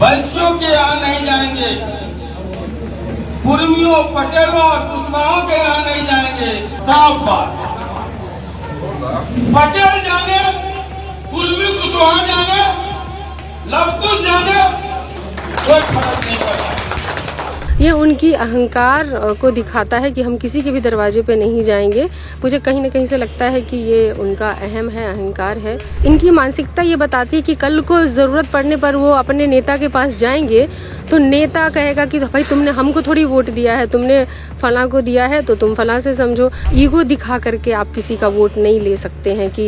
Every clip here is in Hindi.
वैश्यों के यहाँ नहीं जाएंगे, कुर्मियों, पटेलों और कुशवाहों के यहाँ नहीं जाएंगे। साफ बात, पटेल जाने, कुर्मी कुशवाहा जाने, लवकुश जाने, कोई फर्क नहीं पड़ता। ये उनकी अहंकार को दिखाता है कि हम किसी के भी दरवाजे पे नहीं जाएंगे। मुझे कहीं ना कहीं से लगता है कि ये उनका अहम है, अहंकार है। इनकी मानसिकता ये बताती है कि कल को ज़रूरत पड़ने पर वो अपने नेता के पास जाएंगे तो नेता कहेगा कि भाई तुमने हमको थोड़ी वोट दिया है, तुमने फलां को दिया है तो तुम फलां से समझो। ईगो दिखा करके आप किसी का वोट नहीं ले सकते हैं कि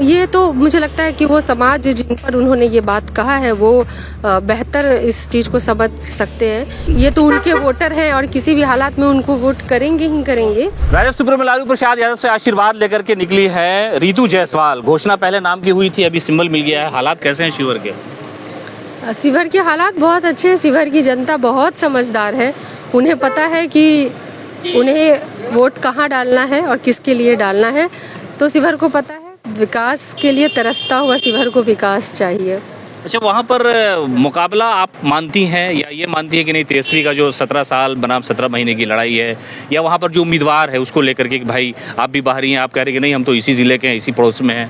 ये तो मुझे लगता है कि वो समाज जिन पर उन्होंने ये बात कहा है वो बेहतर इस चीज़ को समझ सकते हैं। ये तो उनके वोटर हैं और किसी भी हालात में उनको वोट करेंगे ही करेंगे। राजस्थान में लालू प्रसाद यादव से आशीर्वाद लेकर के निकली है रितु जायसवाल। घोषणा पहले नाम की हुई थी, अभी सिंबल मिल गया है। हालात कैसे हैं शिवहर के? शिवहर के हालात बहुत अच्छे हैं। शिवहर की जनता बहुत समझदार है। उन्हें पता है कि उन्हें वोट कहाँ डालना है और किसके लिए डालना है। तो शिवहर को पता है, विकास के लिए तरसता हुआ शिवहर को विकास चाहिए। अच्छा, वहाँ पर मुकाबला आप मानती हैं या ये मानती है कि नहीं, तेजस्वी का जो 17 साल बनाम 17 महीने की लड़ाई है, या वहाँ पर जो उम्मीदवार है उसको लेकर के कि भाई आप भी बाहरी हैं, आप कह रहे कि नहीं हम तो इसी जिले के हैं, इसी पड़ोस में हैं?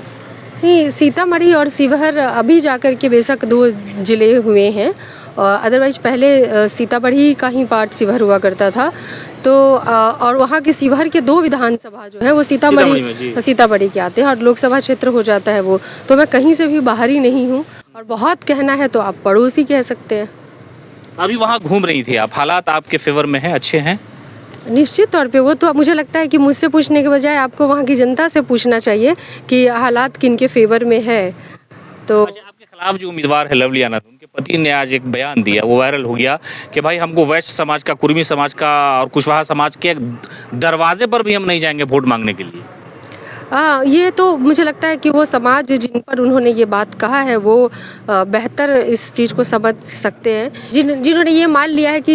नहीं, सीतामढ़ी और शिवहर अभी जाकर के बेशक 2 जिले हुए हैं, अदरवाइज पहले सीतामढ़ी का ही पार्ट शिवहर हुआ करता था। तो और वहाँ के शिवहर के 2 विधानसभा जो है वो सीतामढ़ी के आते हैं और लोकसभा क्षेत्र हो जाता है वो। तो मैं कहीं से भी बाहरी नहीं हूँ और बहुत कहना है तो आप पड़ोसी कह सकते हैं। अभी वहाँ घूम रही थी आप, हालात आपके फेवर में हैं, अच्छे हैं? निश्चित तौर पे वो तो मुझे लगता है कि मुझसे पूछने के बजाय आपको वहाँ की जनता से पूछना चाहिए कि हालात किनके फेवर में है। तो आपके खिलाफ जो उम्मीदवार है लवली आनंद, उनके पति ने आज एक बयान दिया, वो वायरल हो गया कि भाई हमको वैश्य समाज का, कुर्मी समाज का और कुशवाहा समाज के दरवाजे पर भी हम नहीं जाएंगे वोट मांगने के लिए। ये तो मुझे लगता है कि वो समाज जिन पर उन्होंने ये बात कहा है वो बेहतर इस चीज़ को समझ सकते हैं। जिन्होंने ये मान लिया है कि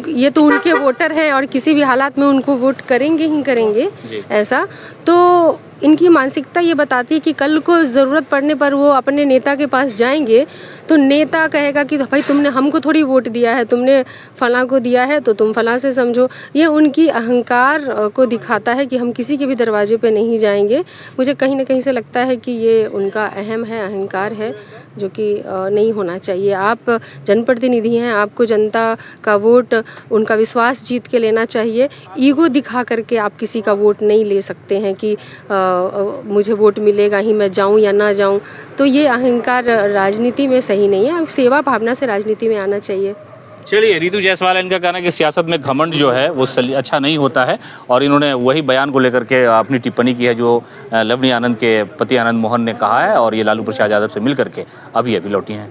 ये तो उनके वोटर हैं और किसी भी हालात में उनको वोट करेंगे ही करेंगे, ऐसा तो इनकी मानसिकता ये बताती है कि कल को ज़रूरत पड़ने पर वो अपने नेता के पास जाएंगे तो नेता कहेगा कि भाई तुमने हमको थोड़ी वोट दिया है, तुमने फलां को दिया है तो तुम फलां से समझो। ये उनकी अहंकार को दिखाता है कि हम किसी के भी दरवाजे पे नहीं जाएंगे। मुझे कहीं ना कहीं से लगता है कि ये उनका अहम है, अहंकार है, जो कि नहीं होना चाहिए। आप जनप्रतिनिधि हैं, आपको जनता का वोट, उनका विश्वास जीत के लेना चाहिए। ईगो दिखा करके आप किसी का वोट नहीं ले सकते हैं कि मुझे वोट मिलेगा ही, मैं जाऊं या ना जाऊं। तो ये अहंकार राजनीति में सही नहीं है। सेवा भावना से राजनीति में आना चाहिए। चलिए, रितु जायसवाल इनका कहना है कि सियासत में घमंड जो है वो अच्छा नहीं होता है, और इन्होंने वही बयान को लेकर के अपनी टिप्पणी की है जो लवली आनंद के पति आनंद मोहन ने कहा है, और ये लालू प्रसाद यादव से मिल करके अभी लौटी हैं।